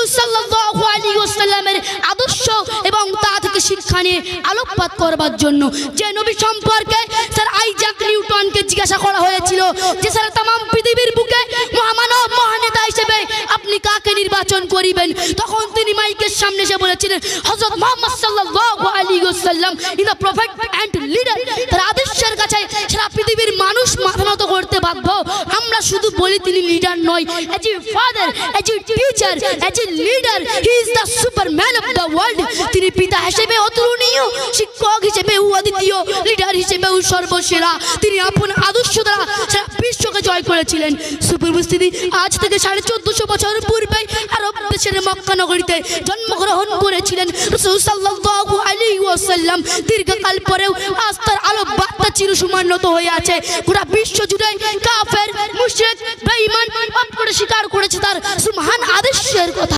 রাসূল সাল্লাল্লাহু আলাইহি ওয়াসাল্লামের আদর্শ এবং তা থেকে শিক্ষা নিয়ে আলোকপাত করবার জন্য যে নবী সম্পর্কে স্যার আইজাক নিউটনকে জিজ্ঞাসা করা হয়েছিল যে স্যার तमाम পৃথিবীর বুকে মহামানব মহানেতা হিসেবে আপনি কাকে নির্বাচন করিবেন, তখন তিনি মাইকের সামনে এসে বলেছিলেন হযরত মুহাম্মদ সাল্লাল্লাহু আলাইহি ওয়াসাল্লাম is the prophet and leader. তার আদর্শের কাছে সারা পৃথিবীর মানুষ মাথা নত করতে বাধ্য। আমরা শুধু বলি তিনি লিডার নয়, as a father, as a teacher, as a leader, he is the Superman of the world. তিনি পিতা হিসেবে অতুলনীয়, শিক্ষক হিসেবে অদ্বিতীয়, লিডার হিসেবে সর্বসেরা। তিনি আপন আদর্শ দ্বারা সারা বিশ্বকে জয় করেছিলেন। সুপরিস্থিতি আজ থেকে 1450 বছর পূর্বে আরব দেশের মক্কা নগরীতে জন্মগ্রহণ করেছিলেন রাসূল সাল্লাল্লাহু আলাইহি ওয়াসাল্লাম। দীর্ঘকাল পরেও আজ তার আলো বার্তা চিরসমান্বিত হয়ে আছে। গোটা বিশ্ব জুড়ে কাফের, মুশরিক, বেঈমান করে স্বীকার করেছে তার সুবহান আদর্শের কথা।